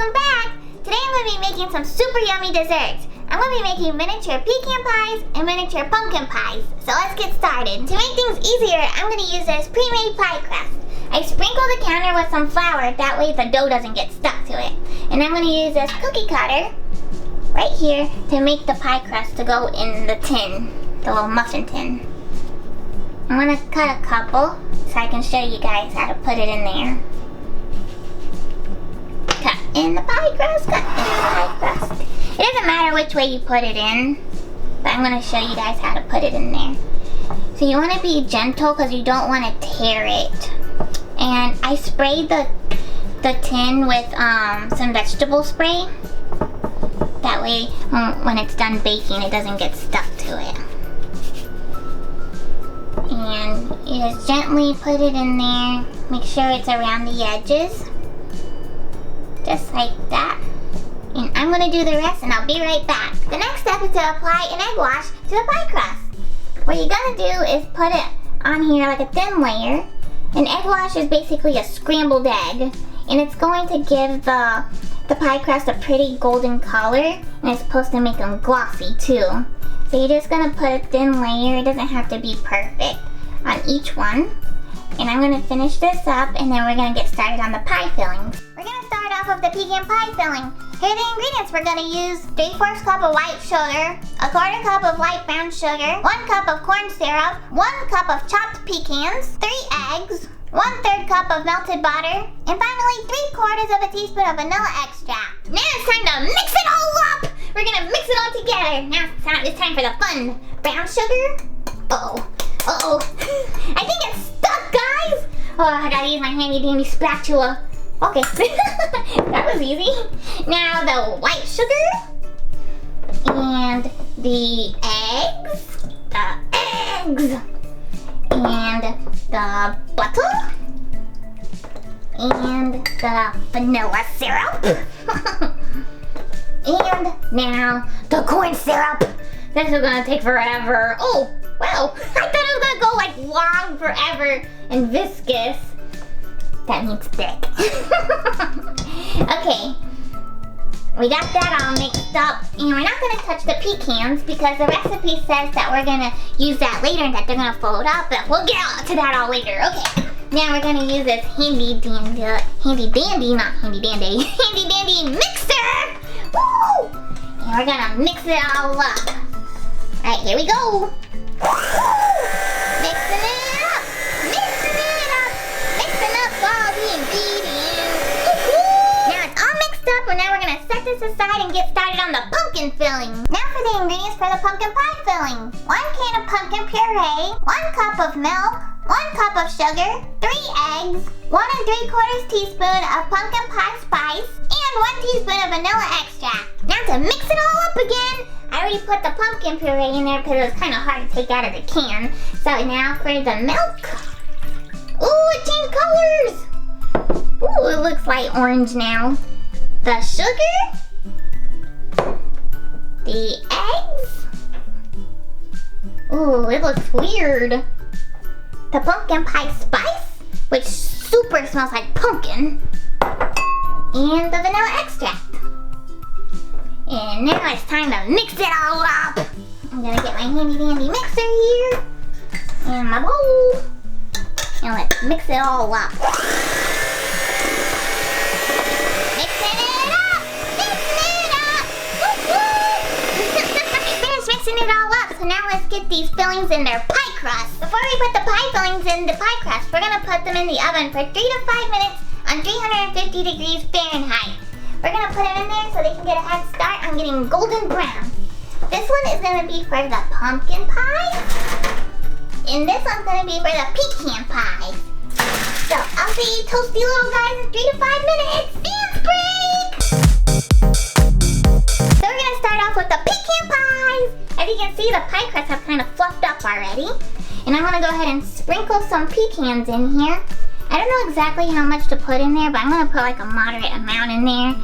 welcome back! Today I'm going to be making some super yummy desserts. I'm going to be making miniature pecan pies and miniature pumpkin pies. So let's get started. To make things easier, I'm going to use this pre-made pie crust. I sprinkle the counter with some flour, that way the dough doesn't get stuck to it. And I'm going to use this cookie cutter right here to make the pie crust to go in the tin, the little muffin tin. I'm going to cut a couple so I can show you guys how to put it in there. Cut in the pie crust, cut in the pie crust. It doesn't matter which way you put it in, but I'm going to show you guys how to put it in there. So you want to be gentle because you don't want to tear it. And I sprayed the tin with some vegetable spray. That way when it's done baking it doesn't get stuck to it. And you just gently put it in there. Make sure it's around the edges. Just like that. And I'm going to do the rest and I'll be right back. The next step is to apply an egg wash to the pie crust. What you're going to do is put it on here like a thin layer. An egg wash is basically a scrambled egg. And it's going to give the pie crust a pretty golden color. And it's supposed to make them glossy too. So you're just going to put a thin layer. It doesn't have to be perfect on each one. And I'm going to finish this up and then we're going to get started on the pie fillings. We're going to start off with the pecan pie filling. Here are the ingredients. We're going to use 3/4 cup of white sugar, 1/4 cup of light brown sugar, 1 cup of corn syrup, 1 cup of chopped pecans, 3 eggs, 1/3 cup of melted butter, and finally 3/4 of a teaspoon of vanilla extract. Now it's time to mix it all up. We're going to mix it all together. Now it's time for the fun. Brown sugar. Uh-oh. I think it's stuck, guys. Oh, I gotta use my handy dandy spatula. Okay, that was easy. Now the white sugar and the eggs, and the butter and the vanilla syrup. And now the corn syrup. This is gonna take forever. Oh, wow. I thought it was gonna go like long forever and viscous. That means thick. Okay. We got that all mixed up. And we're not gonna touch the pecans because the recipe says that we're gonna use that later and that they're gonna fold up, but we'll get to that all later. Okay. Now we're gonna use this handy dandy mixer! Woo! And we're gonna mix it all up. Alright, here we go. Mixing up all the ingredients. Now it's all mixed up, and now we're gonna set this aside and get started on the pumpkin filling. Now for the ingredients for the pumpkin pie filling. 1 can of pumpkin puree, 1 cup of milk, 1 cup of sugar, 3 eggs, 1 3/4 teaspoon of pumpkin pie spice, and 1 teaspoon of vanilla extract. Now to mix it all up again, I already put the pumpkin puree in there because it was kind of hard to take out of the can. So now for the milk. Ooh, it changed colors! Ooh, it looks light orange now. The sugar. The eggs. Ooh, it looks weird. The pumpkin pie spice, which super smells like pumpkin. And the vanilla extract. And now it's time to mix it all up. I'm gonna get my handy dandy mixer here. And my bowl. And let's mix it all up. Mixing it up! Finished mixing it all up, so now let's get these fillings in their pie crust. Before we put the pie fillings in the pie crust, we're gonna put them in the oven for 3 to 5 minutes on 350 degrees Fahrenheit. We're gonna put them in there so they can get a head start on getting golden brown. This one is gonna be for the pumpkin pie. And this one's gonna be for the pecan pie. So I'll see you toasty little guys in 3 to 5 minutes. Dance break! So we're gonna start off with the pecan pies. As you can see, the pie crusts have kind of fluffed up already. And I'm gonna go ahead and sprinkle some pecans in here. I don't know exactly how much to put in there, but I'm gonna put like a moderate amount in there.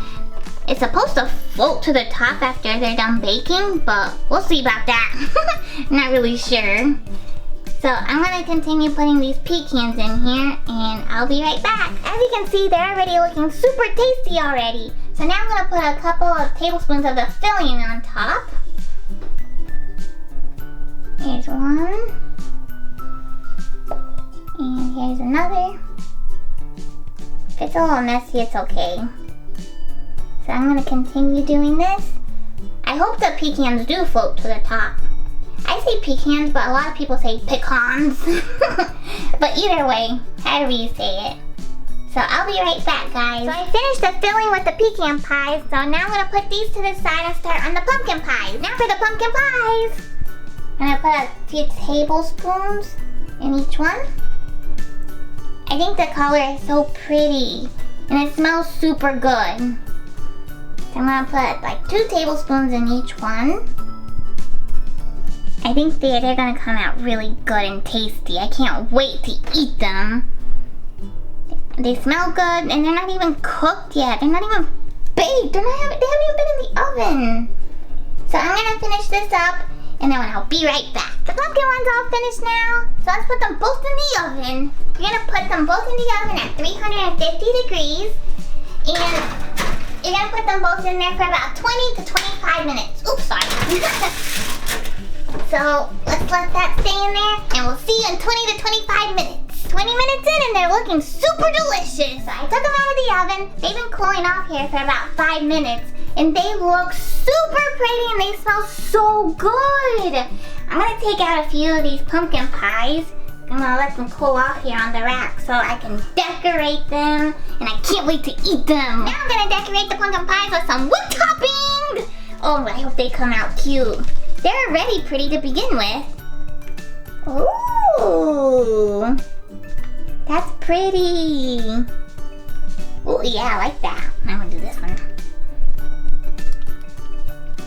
It's supposed to float to the top after they're done baking, but we'll see about that. Not really sure. So I'm gonna continue putting these pecans in here and I'll be right back. As you can see, they're already looking super tasty already. So now I'm gonna put a couple of tablespoons of the filling on top. Here's one. And here's another. If it's a little messy, it's okay. So I'm gonna continue doing this. I hope the pecans do float to the top. I say pecans, but a lot of people say pecans. But either way, however you say it. So I'll be right back, guys. So I finished the filling with the pecan pies, so now I'm gonna put these to the side and start on the pumpkin pies. Now for the pumpkin pies. I'm gonna put a few tablespoons in each one. I think the color is so pretty, and it smells super good. So I'm gonna put like 2 tablespoons in each one. I think they're gonna come out really good and tasty. I can't wait to eat them. They smell good, and they're not even cooked yet. They're not even baked. They haven't even been in the oven. So I'm gonna finish this up, and then I'll be right back. The pumpkin one's all finished now, so let's put them both in the oven. We're gonna put them both in the oven at 350 degrees, and you're gonna put them both in there for about 20 to 25 minutes. Oops, sorry. So let's let that stay in there, and we'll see you in 20 to 25 minutes. 20 minutes in, and they're looking super delicious. I took them out of the oven. They've been cooling off here for about 5 minutes, and they look super pretty, and they smell so good. I'm gonna take out a few of these pumpkin pies. I'm gonna let them cool off here on the rack so I can decorate them, and I can't wait to eat them. Now I'm gonna decorate the pumpkin pies with some whipped topping. Oh, I hope they come out cute. They're already pretty to begin with. Ooh, that's pretty. Oh yeah, I like that. I'm gonna do this one.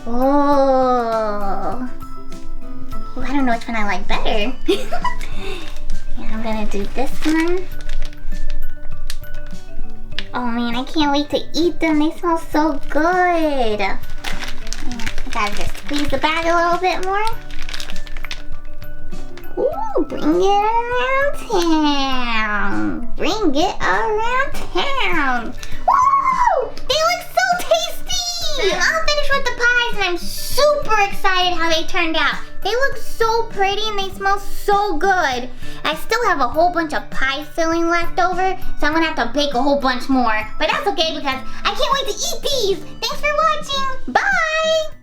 Oh, I don't know which one I like better. Yeah, I'm gonna do this one. Oh man, I can't wait to eat them. They smell so good. I gotta just squeeze the bag a little bit more. Ooh, bring it around town. Bring it around town. Woo! They look so tasty! I'm all finished with the pies, and I'm super excited how they turned out. They look so pretty, and they smell so good. I still have a whole bunch of pie filling left over, so I'm gonna have to bake a whole bunch more. But that's okay, because I can't wait to eat these. Thanks for watching. Bye!